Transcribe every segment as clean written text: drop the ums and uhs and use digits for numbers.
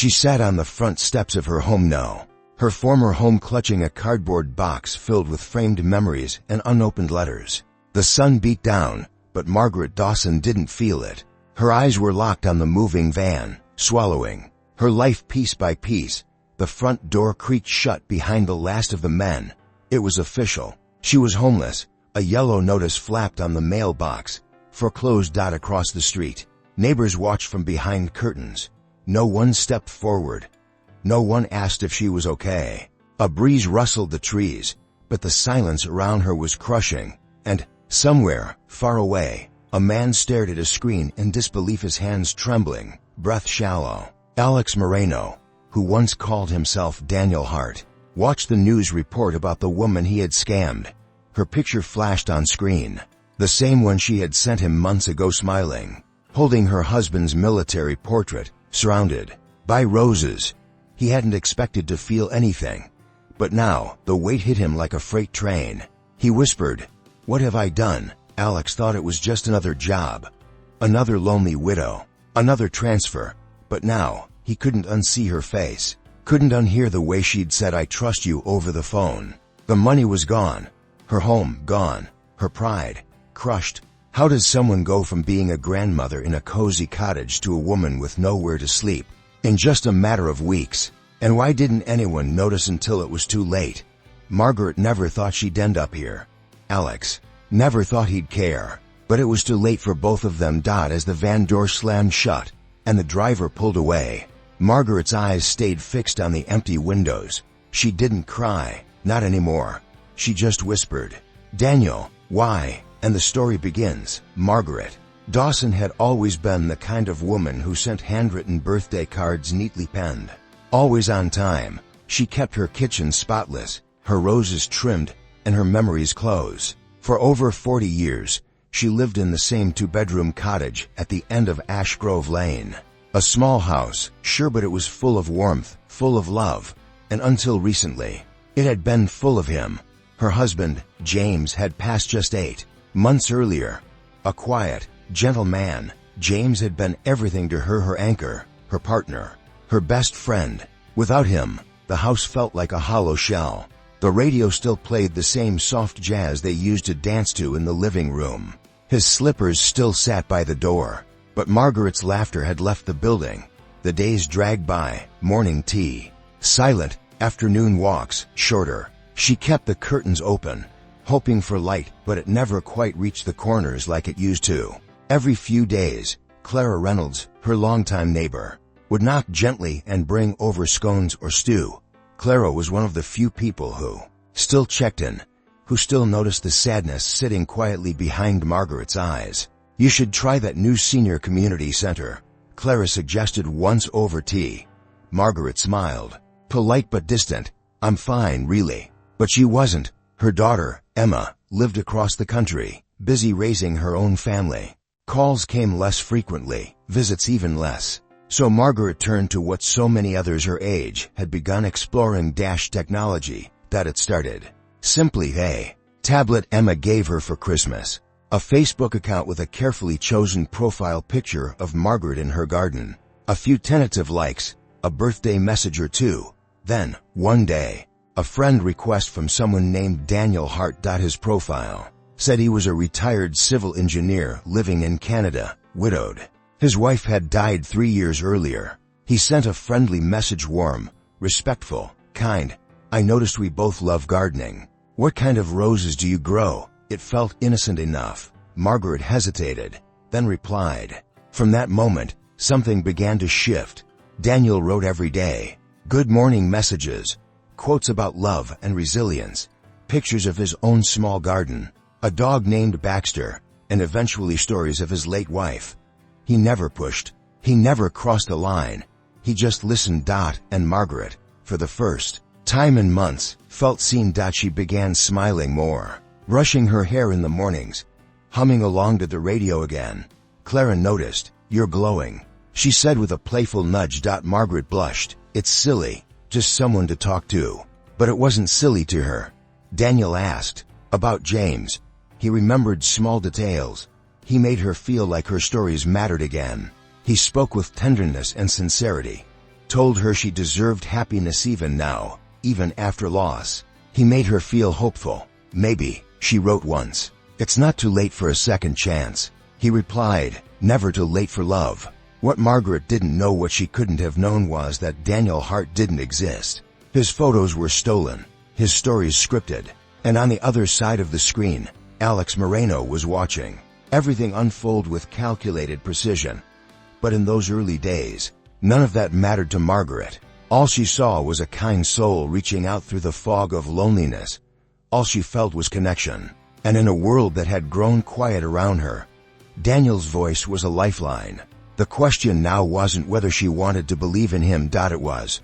She sat on the front steps of her home now, her former home clutching a cardboard box filled with framed memories and unopened letters. The sun beat down, but Margaret Dawson didn't feel it. Her eyes were locked on the moving van, swallowing her life piece by piece. The front door creaked shut behind the last of the men. It was official. She was homeless. A yellow notice flapped on the mailbox. Foreclosed. Across the street. Neighbors watched from behind curtains. No one stepped forward. No one asked if she was okay. A breeze rustled the trees, but the silence around her was crushing. And, somewhere, far away, a man stared at a screen in disbelief, his hands trembling, breath shallow. Alex Moreno, who once called himself Daniel Hart, watched the news report about the woman he had scammed. Her picture flashed on screen, the same one she had sent him months ago, smiling, holding her husband's military portrait, surrounded by roses. He hadn't expected to feel anything, but now the weight hit him like a freight train. He whispered, "What have I done?" Alex thought it was just another job, another lonely widow, another transfer, but now he couldn't unsee her face, couldn't unhear the way she'd said "I trust you" over the phone. The money was gone, her home gone, her pride crushed. How does someone go from being a grandmother in a cozy cottage to a woman with nowhere to sleep in just a matter of weeks? And why didn't anyone notice until it was too late? Margaret never thought she'd end up here. Alex never thought he'd care. But it was too late for both of them. As the van door slammed shut and the driver pulled away, Margaret's eyes stayed fixed on the empty windows. She didn't cry, not anymore. She just whispered, "Daniel, why?" And the story begins. Margaret Dawson had always been the kind of woman who sent handwritten birthday cards neatly penned. Always on time. She kept her kitchen spotless, her roses trimmed, and her memories close. For over 40 years, she lived in the same two-bedroom cottage at the end of Ash Grove Lane. A small house, sure, but it was full of warmth, full of love, and until recently, it had been full of him. Her husband, James, had passed just 8 months earlier. A quiet, gentle man, James had been everything to her, her anchor, her partner, her best friend. Without him, the house felt like a hollow shell. The radio still played the same soft jazz they used to dance to in the living room. His slippers still sat by the door, but Margaret's laughter had left the building. The days dragged by, morning tea, silent, afternoon walks, shorter. She kept the curtains open, hoping for light, but it never quite reached the corners like it used to. Every few days, Clara Reynolds, her longtime neighbor, would knock gently and bring over scones or stew. Clara was one of the few people who still checked in, who still noticed the sadness sitting quietly behind Margaret's eyes. "You should try that new senior community center," Clara suggested once over tea. Margaret smiled, polite but distant. "I'm fine, really." But she wasn't. Her daughter, Emma, lived across the country, busy raising her own family. Calls came less frequently, visits even less. So Margaret turned to what so many others her age had begun exploring: technology. That it started simply a tablet Emma gave her for Christmas, a Facebook account with a carefully chosen profile picture of Margaret in her garden, a few tentative likes, a birthday message or two. Then, one day, a friend request from someone named Daniel Hart. His profile said he was a retired civil engineer living in Canada, widowed. His wife had died 3 years earlier. He sent a friendly message, warm, respectful, kind. "I noticed we both love gardening. What kind of roses do you grow?" It felt innocent enough. Margaret hesitated, then replied. From that moment, something began to shift. Daniel wrote every day. Good morning messages, quotes about love and resilience, pictures of his own small garden, a dog named Baxter, and eventually stories of his late wife. He never pushed. He never crossed the line. He just listened. And Margaret, for the first time in months, felt seen. She began smiling more, brushing her hair in the mornings, humming along to the radio again. Clara noticed. "You're glowing," she said with a playful nudge. Margaret blushed. It's silly, just someone to talk to. But it wasn't silly to her. Daniel asked about James. He remembered small details. He made her feel like her stories mattered again. He spoke with tenderness and sincerity. told her she deserved happiness even now, even after loss. He made her feel hopeful. Maybe, she wrote once, it's not too late for a second chance. He replied, never too late for love. What Margaret didn't know, what she couldn't have known, was that Daniel Hart didn't exist. His photos were stolen, his stories scripted, and on the other side of the screen, Alex Moreno was watching everything unfold with calculated precision. But in those early days, none of that mattered to Margaret. All she saw was a kind soul reaching out through the fog of loneliness. All she felt was connection. And in a world that had grown quiet around her, Daniel's voice was a lifeline. The question now wasn't whether she wanted to believe in him. It was,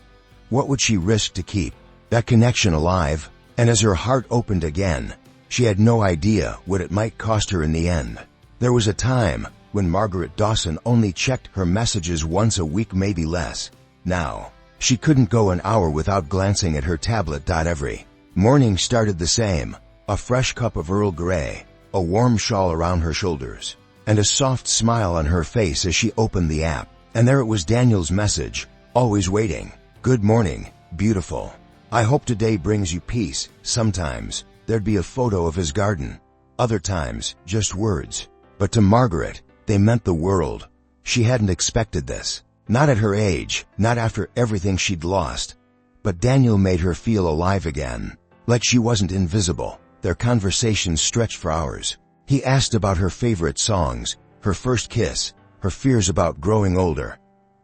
what would she risk to keep that connection alive? And as her heart opened again, she had no idea what it might cost her in the end. There was a time when Margaret Dawson only checked her messages once a week, maybe less. Now, she couldn't go an hour without glancing at her tablet. Every morning started the same: a fresh cup of Earl Grey, a warm shawl around her shoulders, and a soft smile on her face as she opened the app. And there it was, Daniel's message, always waiting. Good morning, beautiful. I hope today brings you peace. Sometimes there'd be a photo of his garden. Other times, just words. But to Margaret, they meant the world. She hadn't expected this. Not at her age, not after everything she'd lost. But Daniel made her feel alive again, like she wasn't invisible. Their conversations stretched for hours. He asked about her favorite songs, her first kiss, her fears about growing older.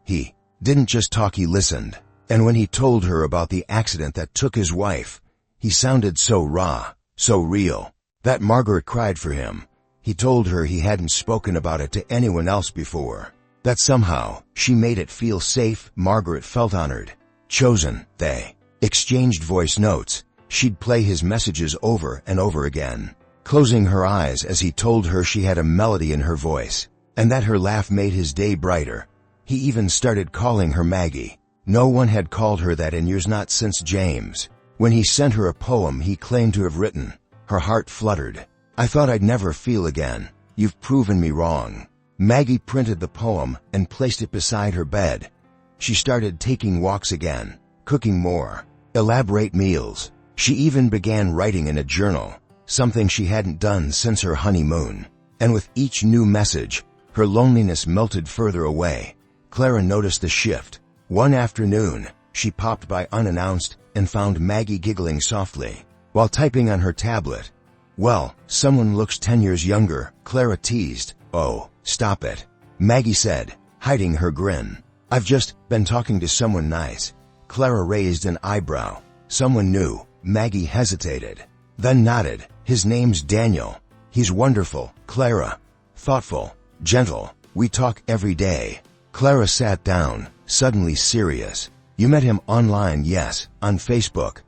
He didn't just talk, he listened. And when he told her about the accident that took his wife, he sounded so raw, so real, that Margaret cried for him. He told her he hadn't spoken about it to anyone else before, that somehow she made it feel safe. Margaret felt honored, chosen. They exchanged voice notes. She'd play his messages over and over again, closing her eyes as he told her she had a melody in her voice, and that her laugh made his day brighter. He even started calling her Maggie. No one had called her that in years, not since James. When he sent her a poem he claimed to have written, her heart fluttered. I thought I'd never feel again. You've proven me wrong. Maggie printed the poem and placed it beside her bed. She started taking walks again, cooking more elaborate meals. She even began writing in a journal, something she hadn't done since her honeymoon. And with each new message, her loneliness melted further away. Clara noticed the shift. One afternoon, she popped by unannounced and found Maggie giggling softly while typing on her tablet. Well, someone looks 10 years younger, Clara teased. Oh, stop it, Maggie said, hiding her grin. I've just been talking to someone nice. Clara raised an eyebrow. Someone new? Maggie hesitated, then nodded. His name's Daniel. He's wonderful, Clara. Thoughtful, gentle. We talk every day. Clara sat down, suddenly serious. You met him online? Yes, on Facebook.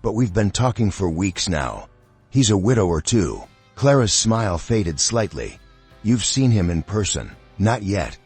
But we've been talking for weeks now. He's a widower too. Clara's smile faded slightly. You've seen him in person? Not yet.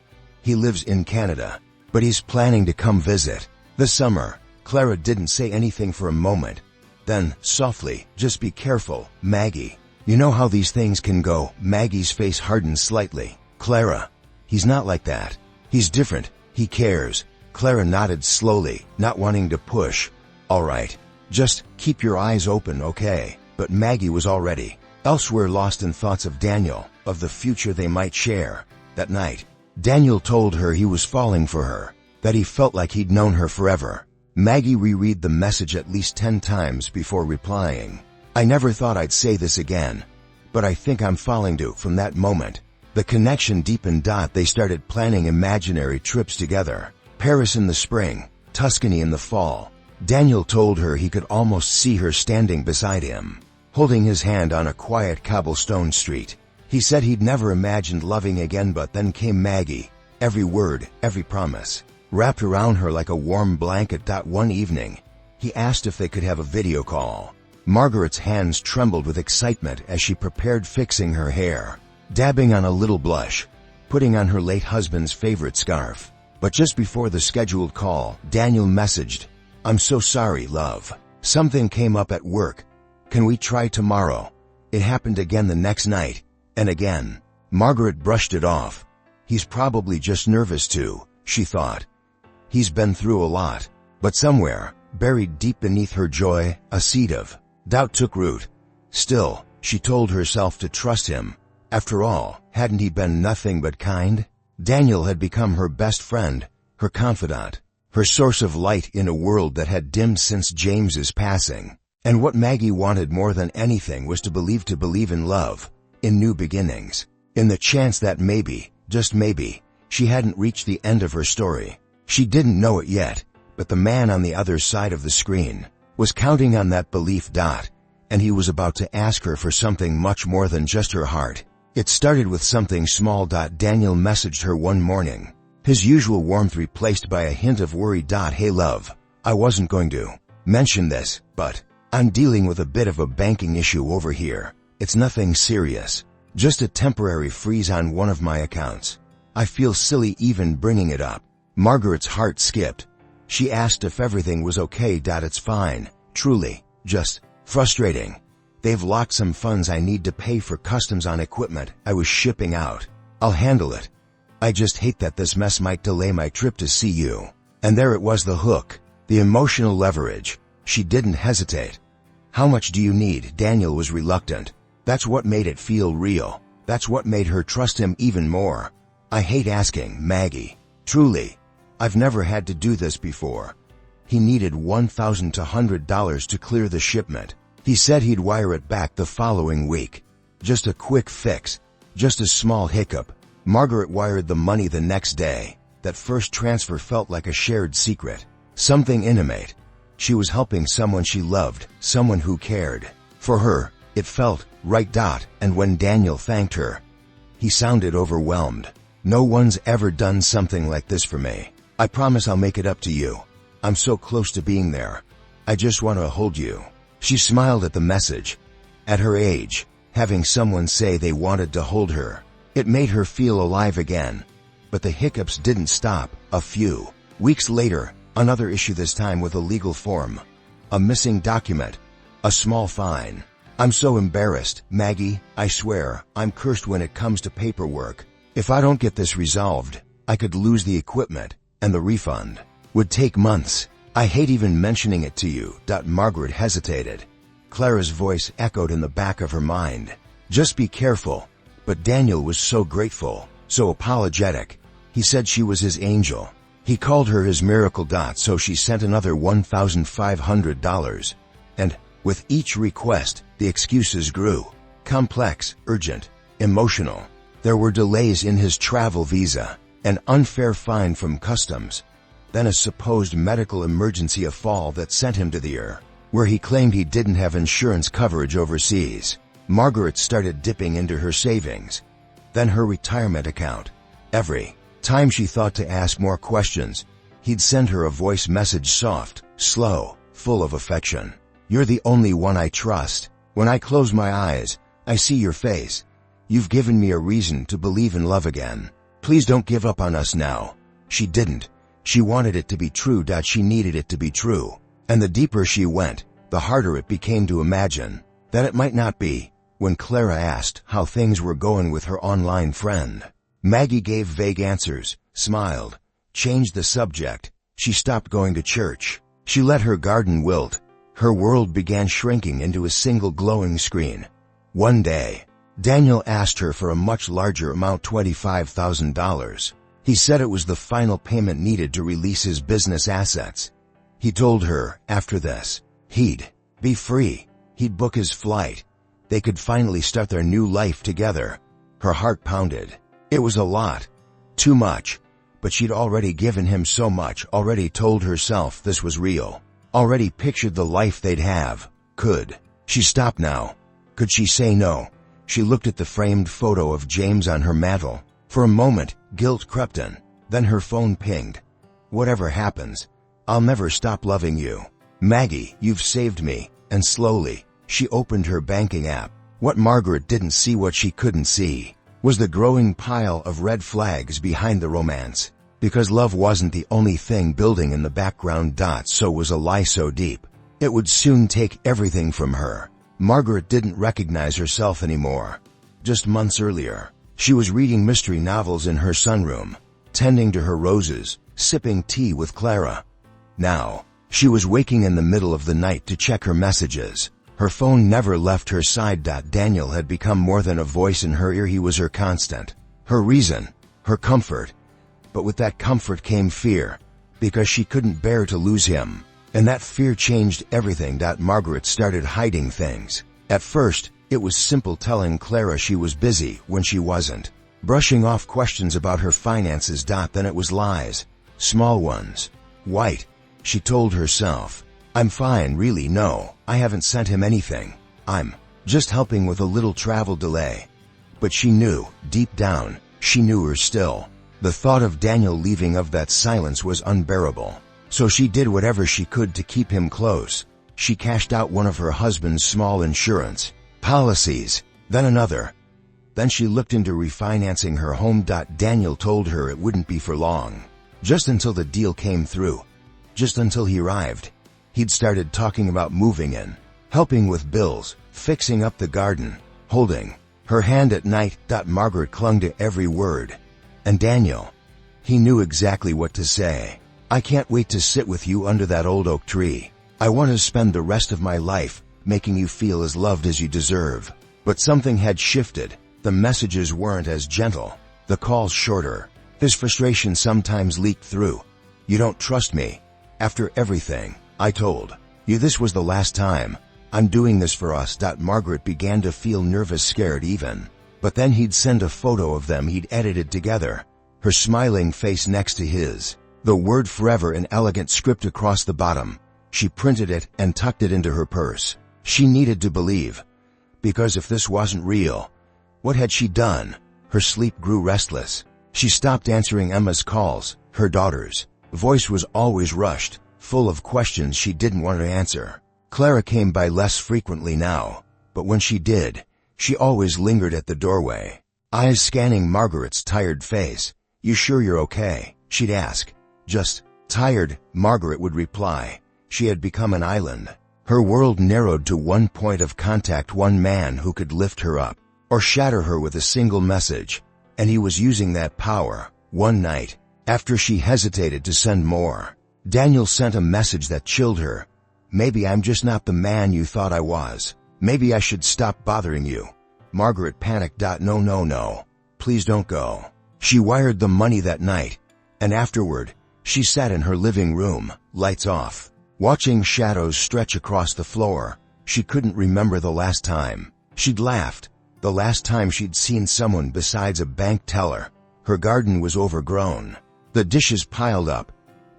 He lives in Canada, but he's planning to come visit this summer. Clara didn't say anything for a moment. Then, softly, just be careful, Maggie. You know how these things can go. Maggie's face hardened slightly. Clara, he's not like that. He's different. He cares. Clara nodded slowly, not wanting to push. All right. Just keep your eyes open, okay? But Maggie was already elsewhere, lost in thoughts of Daniel, of the future they might share. That night, Daniel told her he was falling for her, that he felt like he'd known her forever. Maggie reread the message at least 10 times before replying. I never thought I'd say this again, but I think I'm falling to. From that moment, the connection deepened. They started planning imaginary trips together. Paris in the spring, Tuscany in the fall. Daniel told her he could almost see her standing beside him, holding his hand on a quiet cobblestone street. He said he'd never imagined loving again, but then came Maggie. Every word, every promise, wrapped around her like a warm blanket. One evening, he asked if they could have a video call. Margaret's hands trembled with excitement as she prepared, fixing her hair, dabbing on a little blush, putting on her late husband's favorite scarf. But just before the scheduled call, Daniel messaged, I'm so sorry, love. Something came up at work. Can we try tomorrow? It happened again the next night, and again. Margaret brushed it off. He's probably just nervous too, she thought. He's been through a lot. But somewhere, buried deep beneath her joy, a seed of doubt took root. Still, she told herself to trust him. After all, hadn't he been nothing but kind? Daniel had become her best friend, her confidant, her source of light in a world that had dimmed since James's passing. And what Maggie wanted more than anything was to believe in love, in new beginnings, in the chance that maybe, just maybe, she hadn't reached the end of her story. She didn't know it yet, but the man on the other side of the screen was counting on that belief. And he was about to ask her for something much more than just her heart. It started with something small. Daniel messaged her one morning, his usual warmth replaced by a hint of worry. Hey love, I wasn't going to mention this, but I'm dealing with a bit of a banking issue over here. It's nothing serious, just a temporary freeze on one of my accounts. I feel silly even bringing it up. Margaret's heart skipped. She asked if everything was okay. It's fine, truly, just frustrating. They've locked some funds I need to pay for customs on equipment I was shipping out. I'll handle it. I just hate that this mess might delay my trip to see you. And there it was, the hook, the emotional leverage. She didn't hesitate. How much do you need? Daniel was reluctant. That's what made it feel real. That's what made her trust him even more. I hate asking, Maggie. Truly. I've never had to do this before. He needed $1,200 to clear the shipment. He said he'd wire it back the following week. Just a quick fix. Just a small hiccup. Margaret wired the money the next day. That first transfer felt like a shared secret. Something intimate. She was helping someone she loved, someone who cared. For her, it felt right. And when Daniel thanked her, he sounded overwhelmed. No one's ever done something like this for me. I promise I'll make it up to you. I'm so close to being there. I just want to hold you. She smiled at the message. At her age, having someone say they wanted to hold her, it made her feel alive again. But the hiccups didn't stop. A few weeks later, another issue, this time with a legal form. A missing document. A small fine. I'm so embarrassed, Maggie. I swear, I'm cursed when it comes to paperwork. If I don't get this resolved, I could lose the equipment, and the refund would take months. I hate even mentioning it to you. Margaret hesitated. Clara's voice echoed in the back of her mind. Just be careful. But Daniel was so grateful, so apologetic. He said she was his angel. He called her his miracle. So she sent another $1,500. And, with each request, the excuses grew. Complex, urgent, emotional. There were delays in his travel visa, an unfair fine from customs, then a supposed medical emergency, a fall that sent him to the ER, where he claimed he didn't have insurance coverage overseas. Margaret started dipping into her savings, then her retirement account. Every time she thought to ask more questions, he'd send her a voice message, soft, slow, full of affection. You're the only one I trust. When I close my eyes, I see your face. You've given me a reason to believe in love again. Please don't give up on us now. She didn't. She wanted it to be true. She needed it to be true. And the deeper she went, the harder it became to imagine that it might not be. When Clara asked how things were going with her online friend, Maggie gave vague answers, smiled, changed the subject. She stopped going to church. She let her garden wilt. Her world began shrinking into a single glowing screen. One day, Daniel asked her for a much larger amount, $25,000. He said it was the final payment needed to release his business assets. He told her, after this, he'd be free. He'd book his flight. They could finally start their new life together. Her heart pounded. It was a lot. Too much. But she'd already given him so much, already told herself this was real, already pictured the life they'd have. Could she stop now? Could she say no? She looked at the framed photo of James on her mantel. For a moment, guilt crept in. Then her phone pinged. Whatever happens, I'll never stop loving you. Maggie, you've saved me. And slowly, she opened her banking app. What Margaret didn't see, what she couldn't see, was the growing pile of red flags behind the romance. Because love wasn't the only thing building in the background. So was a lie so deep, it would soon take everything from her. Margaret didn't recognize herself anymore. Just months earlier, she was reading mystery novels in her sunroom, tending to her roses, sipping tea with Clara. Now, she was waking in the middle of the night to check her messages. Her phone never left her side. Daniel had become more than a voice in her ear. He was her constant, her reason, her comfort. But with that comfort came fear, because she couldn't bear to lose him. And that fear changed everything. Margaret started hiding things. At first, it was simple, telling Clara she was busy when she wasn't, brushing off questions about her finances. Then it was lies, small ones. White, she told herself. I'm fine, really. No, I haven't sent him anything. I'm just helping with a little travel delay. But she knew, deep down, she knew her still. The thought of Daniel leaving, of that silence, was unbearable. So she did whatever she could to keep him close. She cashed out one of her husband's small insurance policies, then another. Then she looked into refinancing her home. Daniel told her it wouldn't be for long. Just until the deal came through. Just until he arrived. He'd started talking about moving in, helping with bills, fixing up the garden, holding her hand at night. Margaret clung to every word. And Daniel, he knew exactly what to say. I can't wait to sit with you under that old oak tree. I want to spend the rest of my life making you feel as loved as you deserve. But something had shifted. The messages weren't as gentle, the calls shorter. His frustration sometimes leaked through. You don't trust me. After everything I told you, this was the last time. I'm doing this for us. Margaret began to feel nervous, scared even. But then he'd send a photo of them he'd edited together, her smiling face next to his, the word forever in elegant script across the bottom. She printed it and tucked it into her purse. She needed to believe. Because if this wasn't real, what had she done? Her sleep grew restless. She stopped answering Emma's calls. Her daughter's voice was always rushed, full of questions she didn't want to answer. Clara came by less frequently now, but when she did, she always lingered at the doorway, eyes scanning Margaret's tired face. You sure you're okay? She'd ask. Just tired, Margaret would reply. She had become an island. Her world narrowed to one point of contact, one man who could lift her up or shatter her with a single message. And he was using that power. One night, after she hesitated to send more, Daniel sent a message that chilled her. Maybe I'm just not the man you thought I was. Maybe I should stop bothering you. Margaret panicked. No. Please don't go. She wired the money that night, and afterward, she sat in her living room, lights off, watching shadows stretch across the floor. She couldn't remember the last time she'd laughed, the last time she'd seen someone besides a bank teller. Her garden was overgrown, the dishes piled up,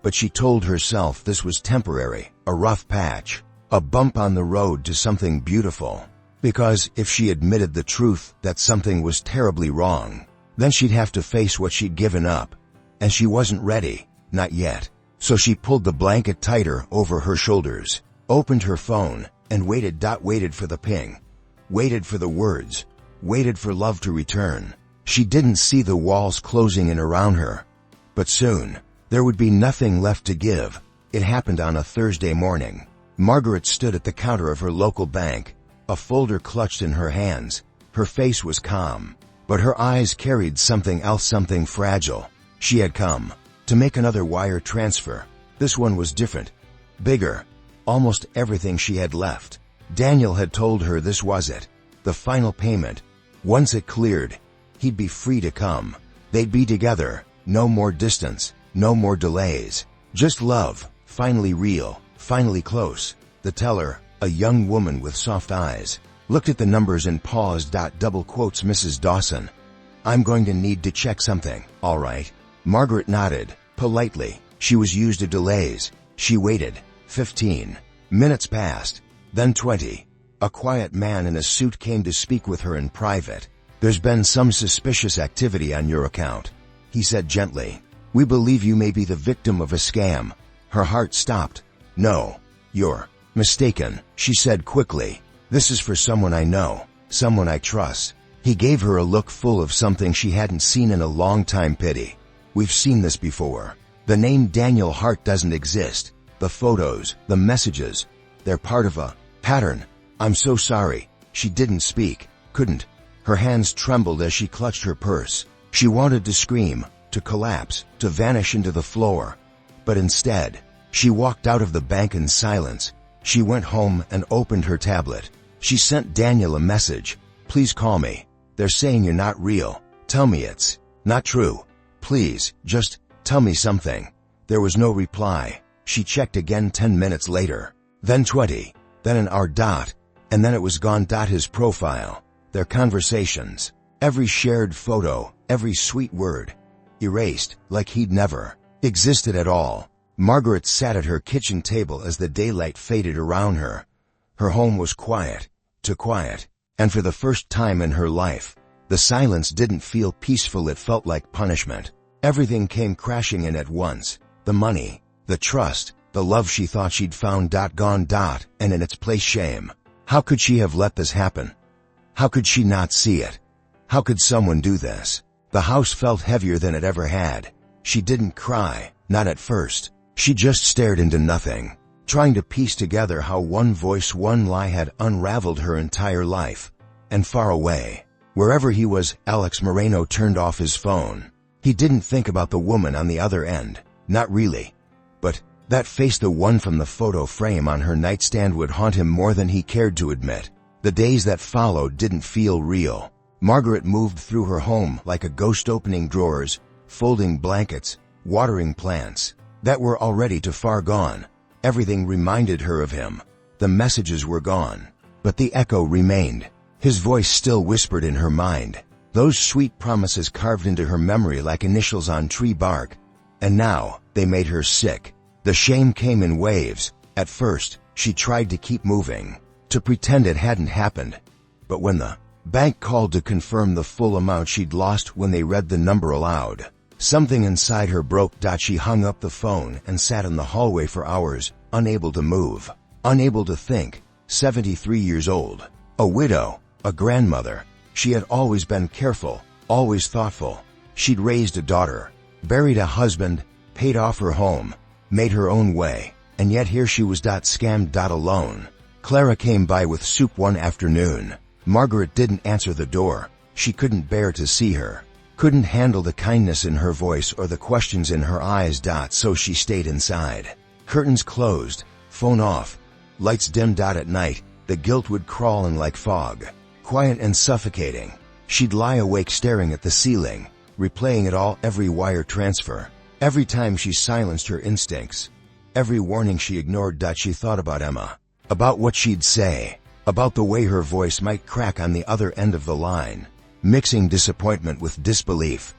but she told herself this was temporary, a rough patch, a bump on the road to something beautiful. Because if she admitted the truth that something was terribly wrong, then she'd have to face what she'd given up. And she wasn't ready, not yet. So she pulled the blanket tighter over her shoulders, opened her phone, and waited. Waited for the ping. Waited for the words. Waited for love to return. She didn't see the walls closing in around her. But soon, there would be nothing left to give. It happened on a Thursday morning. Margaret stood at the counter of her local bank, a folder clutched in her hands. Her face was calm, but her eyes carried something else, something fragile. She had come to make another wire transfer. This one was different, bigger, almost everything she had left. Daniel had told her this was it, the final payment. Once it cleared, he'd be free to come. They'd be together, no more distance, no more delays. Just love, finally real, finally close. The teller, a young woman with soft eyes, looked at the numbers and paused. Double quotes, Mrs. Dawson. I'm going to need to check something. All right. Margaret nodded, politely. She was used to delays. She waited. 15 minutes passed, then 20. A quiet man in a suit came to speak with her in private. There's been some suspicious activity on your account, he said gently. We believe you may be the victim of a scam. Her heart stopped. No, you're mistaken, she said quickly. This is for someone I know, someone I trust. He gave her a look full of something she hadn't seen in a long time. Pity. We've seen this before. The name Daniel Hart doesn't exist. The photos, the messages, they're part of a pattern. I'm so sorry. She didn't speak, couldn't. Her hands trembled as she clutched her purse. She wanted to scream, to collapse, to vanish into the floor. But instead, she walked out of the bank in silence. She went home and opened her tablet. She sent Daniel a message. "Please call me. They're saying you're not real. Tell me it's not true. Please, just tell me something." There was no reply. She checked again 10 minutes later. Then 20. Then an hour. And then it was gone. His profile. Their conversations. Every shared photo. Every sweet word. Erased, like he'd never existed at all. Margaret sat at her kitchen table as the daylight faded around her. Her home was quiet. Too quiet. And for the first time in her life, the silence didn't feel peaceful. It felt like punishment. Everything came crashing in at once. The money, the trust, the love she thought she'd found. Gone. And in its place, shame. How could she have let this happen? How could she not see it? How could someone do this? The house felt heavier than it ever had. She didn't cry, not at first. She just stared into nothing, trying to piece together how one voice, one lie had unraveled her entire life. And far away, wherever he was, Alex Moreno turned off his phone. He didn't think about the woman on the other end. Not really. But that face, the one from the photo frame on her nightstand, would haunt him more than he cared to admit. The days that followed didn't feel real. Margaret moved through her home like a ghost, opening drawers, folding blankets, watering plants that were already too far gone. Everything reminded her of him. The messages were gone, but the echo remained. His voice still whispered in her mind. Those sweet promises carved into her memory like initials on tree bark. And now, they made her sick. The shame came in waves. At first, she tried to keep moving, to pretend it hadn't happened. But when the bank called to confirm the full amount she'd lost, when they read the number aloud, something inside her broke. She hung up the phone and sat in the hallway for hours, unable to move, unable to think. 73 years old, a widow, a grandmother. She had always been careful, always thoughtful. She'd raised a daughter, buried a husband, paid off her home, made her own way, and yet here she was. Scammed. Alone. Clara came by with soup one afternoon. Margaret didn't answer the door. She couldn't bear to see her, couldn't handle the kindness in her voice or the questions in her eyes. So she stayed inside. Curtains closed, phone off, lights dimmed. At night, the guilt would crawl in like fog, quiet and suffocating. She'd lie awake staring at the ceiling, replaying it all, every wire transfer, every time she silenced her instincts, every warning she ignored. She thought about Emma, about what she'd say, about the way her voice might crack on the other end of the line, mixing disappointment with disbelief.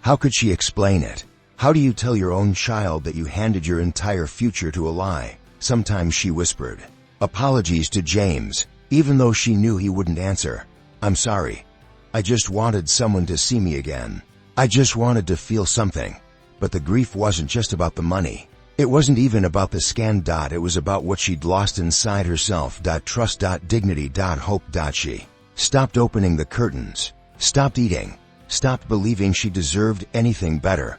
How could she explain it? How do you tell your own child that you handed your entire future to a lie? Sometimes she whispered apologies to James, even though she knew he wouldn't answer. "I'm sorry. I just wanted someone to see me again. I just wanted to feel something." But the grief wasn't just about the money. It wasn't even about the scam. It was about what she'd lost inside herself. Trust. Dignity. Hope. She stopped opening the curtains, stopped eating, stopped believing she deserved anything better.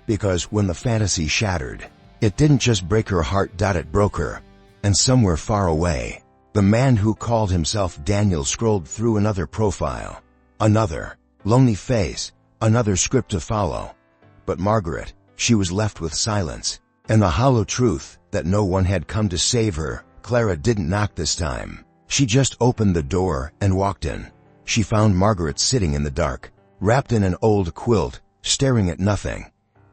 Because when the fantasy shattered, it didn't just break her heart. It broke her. And somewhere far away, the man who called himself Daniel scrolled through another profile, another lonely face, another script to follow. But Margaret, she was left with silence, and the hollow truth that no one had come to save her. Clara didn't knock this time. She just opened the door and walked in. She found Margaret sitting in the dark, wrapped in an old quilt, staring at nothing.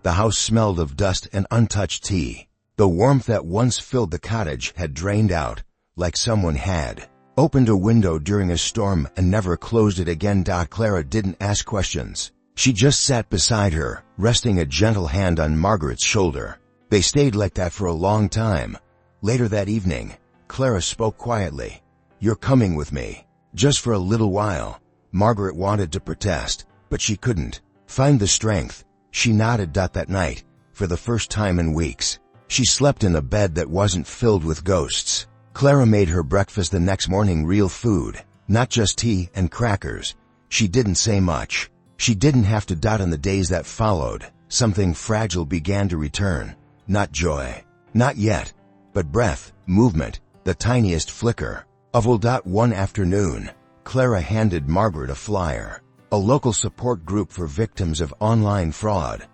The house smelled of dust and untouched tea. The warmth that once filled the cottage had drained out, like someone had opened a window during a storm and never closed it again. Clara didn't ask questions. She just sat beside her, resting a gentle hand on Margaret's shoulder. They stayed like that for a long time. Later that evening, Clara spoke quietly. "You're coming with me, just for a little while." Margaret wanted to protest, but she couldn't find the strength. She nodded. That night, for the first time in weeks, she slept in a bed that wasn't filled with ghosts. Clara made her breakfast the next morning, real food, not just tea and crackers. She didn't say much. She didn't have to. In the days that followed, something fragile began to return. Not joy, not yet, but breath, movement, the tiniest flicker of will. One afternoon, Clara handed Margaret a flyer. a local support group for victims of online fraud.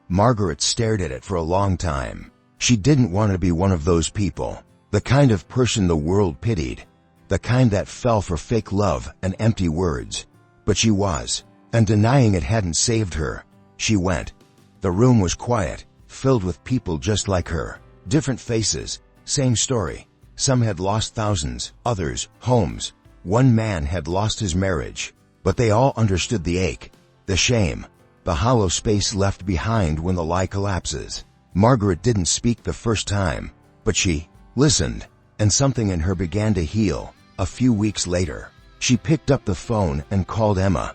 Margaret stared at it for a long time. She didn't want to be one of those people, the kind of person the world pitied, the kind that fell for fake love and empty words. But she was, and denying it hadn't saved her. She went. The room was quiet, filled with people just like her. Different faces, same story. Some had lost thousands, others, homes. One man had lost his marriage. But they all understood the ache, the shame, the hollow space left behind when the lie collapses. Margaret didn't speak the first time, but she listened, and something in her began to heal. A few weeks later, she picked up the phone and called Emma.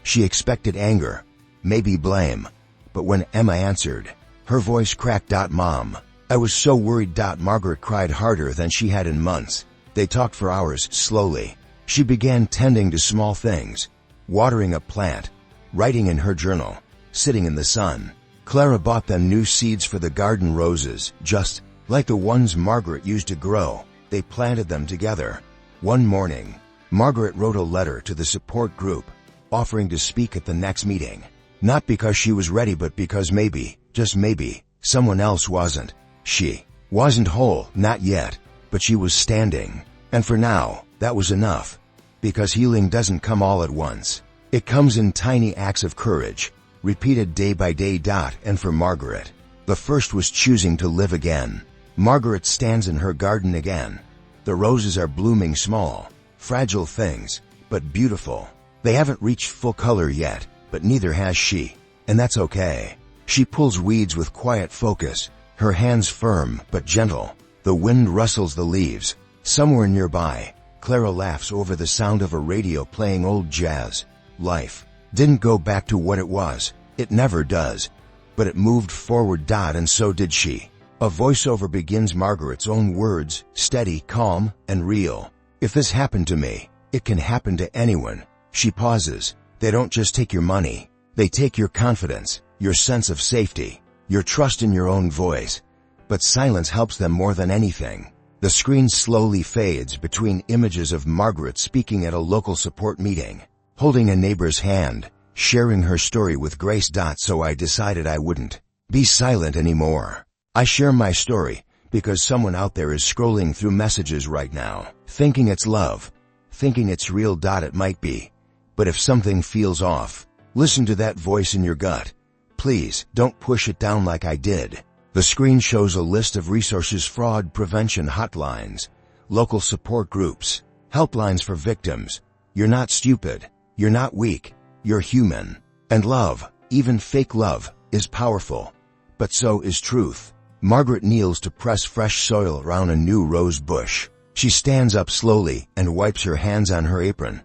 She expected anger, maybe blame. But when Emma answered, her voice cracked. "Mom, I was so worried." Margaret cried harder than she had in months. They talked for hours, slowly. She began tending to small things, watering a plant, writing in her journal, sitting in the sun. Clara bought them new seeds for the garden roses, just like the ones Margaret used to grow. They planted them together. One morning, Margaret wrote a letter to the support group, offering to speak at the next meeting. Not because she was ready, but because maybe, just maybe, someone else wasn't. She wasn't whole, not yet, but she was standing. And for now, that was enough. Because healing doesn't come all at once. It comes in tiny acts of courage, repeated day by day. And for Margaret, the first was choosing to live again. Margaret stands in her garden again. The roses are blooming, small, fragile things, but beautiful. They haven't reached full color yet, but neither has she. And that's okay. She pulls weeds with quiet focus, her hands firm but gentle. The wind rustles the leaves. Somewhere nearby, Clara laughs over the sound of a radio playing old jazz. Life didn't go back to what it was. It never does. But it moved forward. And so did she. A voiceover begins, Margaret's own words, steady, calm, and real. "If this happened to me, it can happen to anyone." She pauses. "They don't just take your money. They take your confidence, your sense of safety, your trust in your own voice. But silence helps them more than anything." The screen slowly fades between images of Margaret speaking at a local support meeting, holding a neighbor's hand, sharing her story with grace. "So I decided I wouldn't be silent anymore. I share my story because someone out there is scrolling through messages right now, thinking it's love, thinking it's real. It might be. But if something feels off, listen to that voice in your gut. Please, don't push it down like I did." The screen shows a list of resources: fraud prevention hotlines, local support groups, helplines for victims. You're not stupid. You're not weak. You're human. And love, even fake love, is powerful. But so is truth. Margaret kneels to press fresh soil around a new rose bush. She stands up slowly and wipes her hands on her apron.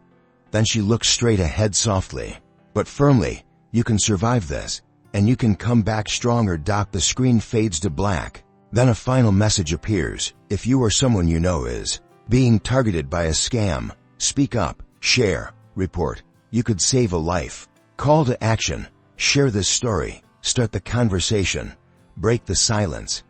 Then she looks straight ahead softly, but firmly. "You can survive this. And you can come back stronger." The screen fades to black. Then a final message appears. "If you or someone you know is being targeted by a scam, speak up, share, report. You could save a life." Call to action. Share this story. Start the conversation. Break the silence.